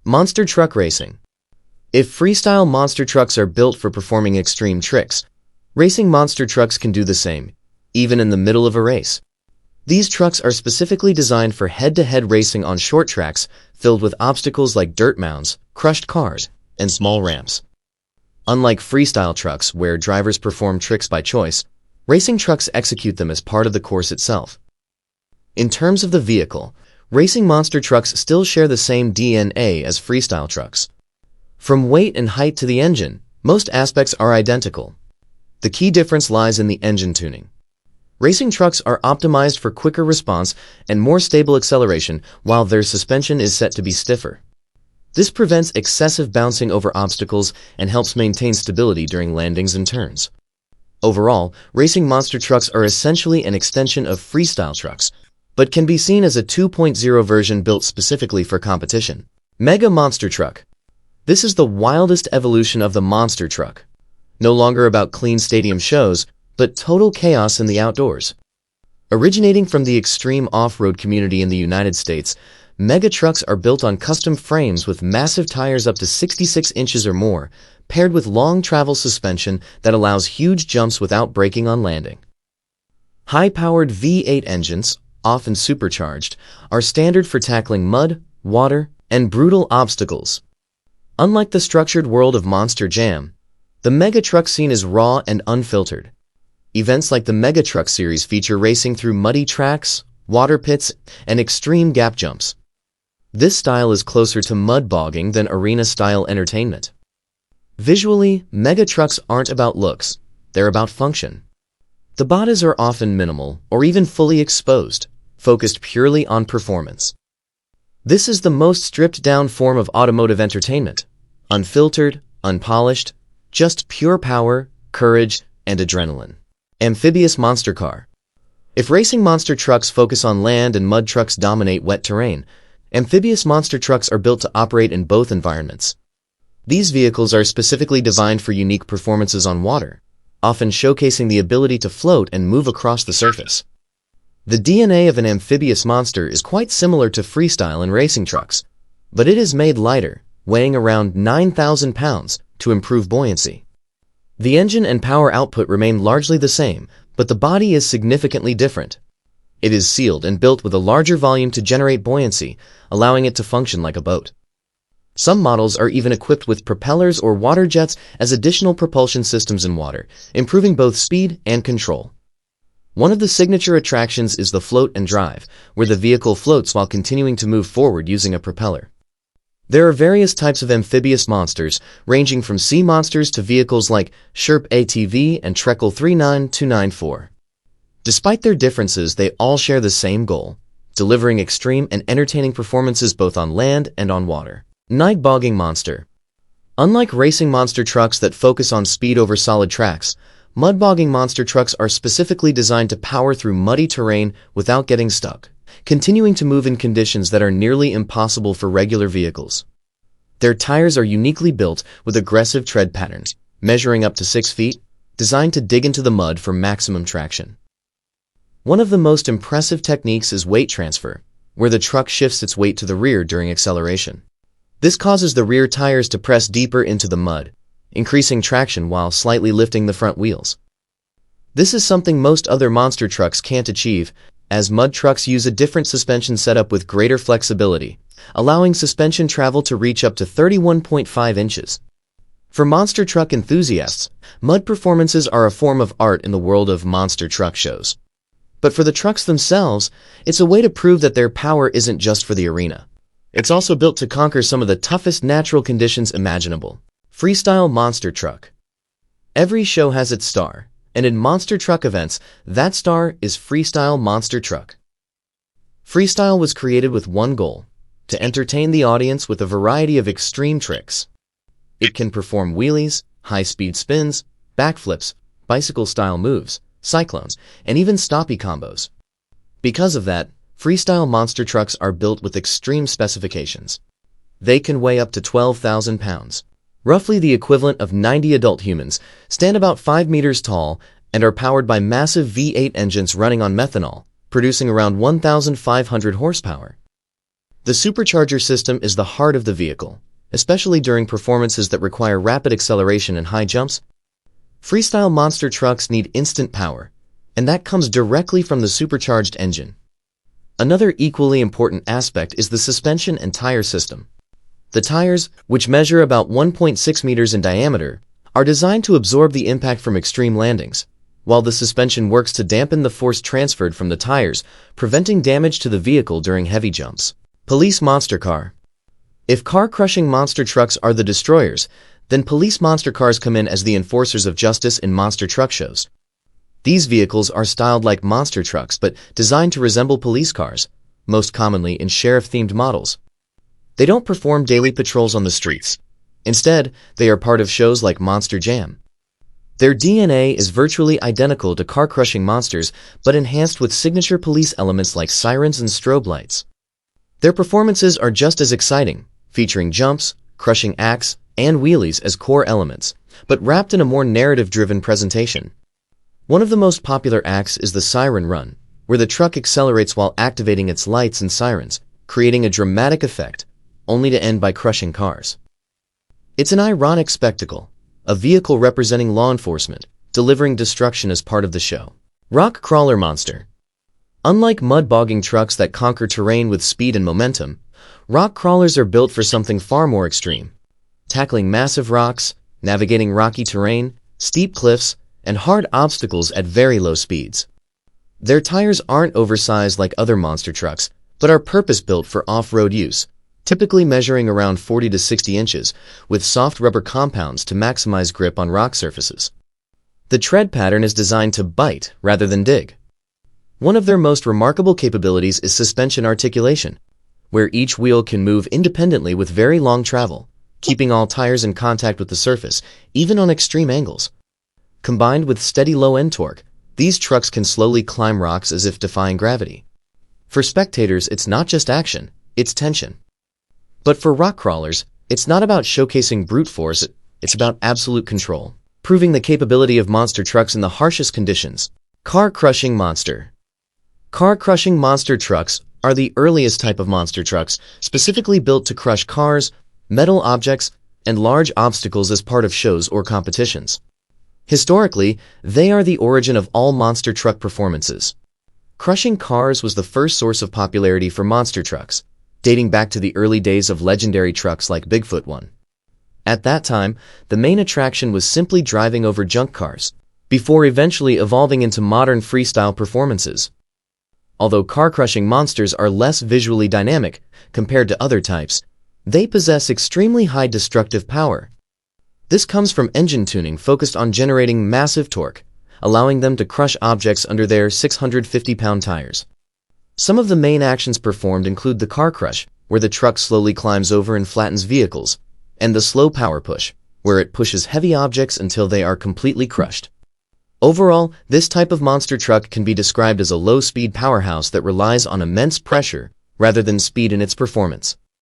Monster truck racing. If freestyle monster trucks are built for performing extreme tricks, racing monster trucks can do the same, even in the middle of a race. These trucks are specifically designed for head-to-head racing on short tracks filled with obstacles like dirt mounds, crushed cars, and small ramps. Unlike freestyle trucks where drivers perform tricks by choice, racing trucks execute them as part of the course itself. In terms of the vehicle, racing monster trucks still share the same DNA as freestyle trucks. From weight and height to the engine, most aspects are identical. The key difference lies in the engine tuning. Racing trucks are optimized for quicker response and more stable acceleration, while their suspension is set to be stiffer. This prevents excessive bouncing over obstacles and helps maintain stability during landings and turns. Overall, racing monster trucks are essentially an extension of freestyle trucks, but can be seen as a 2.0 version built specifically for competition. Mega Monster Truck. This is the wildest evolution of the monster truck. No longer about clean stadium shows, but total chaos in the outdoors. Originating from the extreme off-road community in the United States, mega trucks are built on custom frames with massive tires up to 66 inches or more, paired with long travel suspension that allows huge jumps without braking on landing. High-powered V8 engines, often supercharged, are standard for tackling mud, water, and brutal obstacles. Unlike the structured world of Monster Jam, the mega truck scene is raw and unfiltered. Events like the Mega Truck Series feature racing through muddy tracks, water pits, and extreme gap jumps. This style is closer to mud bogging than arena-style entertainment. Visually, mega trucks aren't about looks, they're about function. The bodies are often minimal or even fully exposed, focused purely on performance. This is the most stripped-down form of automotive entertainment. Unfiltered, unpolished, just pure power, courage, and adrenaline. Amphibious monster car. If racing monster trucks focus on land and mud trucks dominate wet terrain, amphibious monster trucks are built to operate in both environments. These vehicles are specifically designed for unique performances on water, often showcasing the ability to float and move across the surface. The DNA of an amphibious monster is quite similar to freestyle and racing trucks, but it is made lighter, weighing around 9,000 pounds, to improve buoyancy. The engine and power output remain largely the same, but the body is significantly different. It is sealed and built with a larger volume to generate buoyancy, allowing it to function like a boat. Some models are even equipped with propellers or water jets as additional propulsion systems in water, improving both speed and control. One of the signature attractions is the float and drive, where the vehicle floats while continuing to move forward using a propeller. There are various types of amphibious monsters, ranging from sea monsters to vehicles like Sherp ATV and Trekkel 39294. Despite their differences, they all share the same goal, delivering extreme and entertaining performances both on land and on water. Night Bogging Monster. Unlike racing monster trucks that focus on speed over solid tracks, mud bogging monster trucks are specifically designed to power through muddy terrain without getting stuck, continuing to move in conditions that are nearly impossible for regular vehicles. Their tires are uniquely built with aggressive tread patterns, measuring up to 6 feet, designed to dig into the mud for maximum traction. One of the most impressive techniques is weight transfer, where the truck shifts its weight to the rear during acceleration. This causes the rear tires to press deeper into the mud, increasing traction while slightly lifting the front wheels. This is something most other monster trucks can't achieve, as mud trucks use a different suspension setup with greater flexibility, allowing suspension travel to reach up to 31.5 inches. For monster truck enthusiasts, mud performances are a form of art in the world of monster truck shows. But for the trucks themselves, it's a way to prove that their power isn't just for the arena. It's also built to conquer some of the toughest natural conditions imaginable. Freestyle Monster Truck. Every show has its star, and in monster truck events, that star is Freestyle Monster Truck. Freestyle was created with one goal: to entertain the audience with a variety of extreme tricks. It can perform wheelies, high-speed spins, backflips, bicycle-style moves, cyclones, and even stoppie combos. Because of that, freestyle monster trucks are built with extreme specifications. They can weigh up to 12,000 pounds, roughly the equivalent of 90 adult humans, stand about 5 meters tall, and are powered by massive V8 engines running on methanol, producing around 1,500 horsepower. The supercharger system is the heart of the vehicle, especially during performances that require rapid acceleration and high jumps. Freestyle monster trucks need instant power, and that comes directly from the supercharged engine. Another equally important aspect is the suspension and tire system. The tires, which measure about 1.6 meters in diameter, are designed to absorb the impact from extreme landings, while the suspension works to dampen the force transferred from the tires, preventing damage to the vehicle during heavy jumps. Police monster car. If car-crushing monster trucks are the destroyers, then police monster cars come in as the enforcers of justice in monster truck shows. These vehicles are styled like monster trucks but designed to resemble police cars, most commonly in sheriff-themed models. They don't perform daily patrols on the streets. Instead, they are part of shows like Monster Jam. Their DNA is virtually identical to car-crushing monsters but enhanced with signature police elements like sirens and strobe lights. Their performances are just as exciting, featuring jumps, crushing acts, and wheelies as core elements, but wrapped in a more narrative-driven presentation. One of the most popular acts is the Siren Run, where the truck accelerates while activating its lights and sirens, creating a dramatic effect, only to end by crushing cars. It's an ironic spectacle, a vehicle representing law enforcement, delivering destruction as part of the show. Rock Crawler Monster. Unlike mud-bogging trucks that conquer terrain with speed and momentum, rock crawlers are built for something far more extreme, tackling massive rocks, navigating rocky terrain, steep cliffs, and hard obstacles at very low speeds. Their tires aren't oversized like other monster trucks, but are purpose-built for off-road use, typically measuring around 40 to 60 inches, with soft rubber compounds to maximize grip on rock surfaces. The tread pattern is designed to bite rather than dig. One of their most remarkable capabilities is suspension articulation, where each wheel can move independently with very long travel, keeping all tires in contact with the surface, even on extreme angles. Combined with steady low-end torque, these trucks can slowly climb rocks as if defying gravity. For spectators, it's not just action, it's tension. But for rock crawlers, it's not about showcasing brute force, it's about absolute control, proving the capability of monster trucks in the harshest conditions. Car-crushing monster. Car-crushing monster trucks are the earliest type of monster trucks, specifically built to crush cars, metal objects, and large obstacles as part of shows or competitions. Historically, they are the origin of all monster truck performances. Crushing cars was the first source of popularity for monster trucks, dating back to the early days of legendary trucks like Bigfoot 1. At that time, the main attraction was simply driving over junk cars, before eventually evolving into modern freestyle performances. Although car-crushing monsters are less visually dynamic compared to other types, they possess extremely high destructive power. This comes from engine tuning focused on generating massive torque, allowing them to crush objects under their 650-pound tires. Some of the main actions performed include the car crush, where the truck slowly climbs over and flattens vehicles, and the slow power push, where it pushes heavy objects until they are completely crushed. Overall, this type of monster truck can be described as a low-speed powerhouse that relies on immense pressure rather than speed in its performance.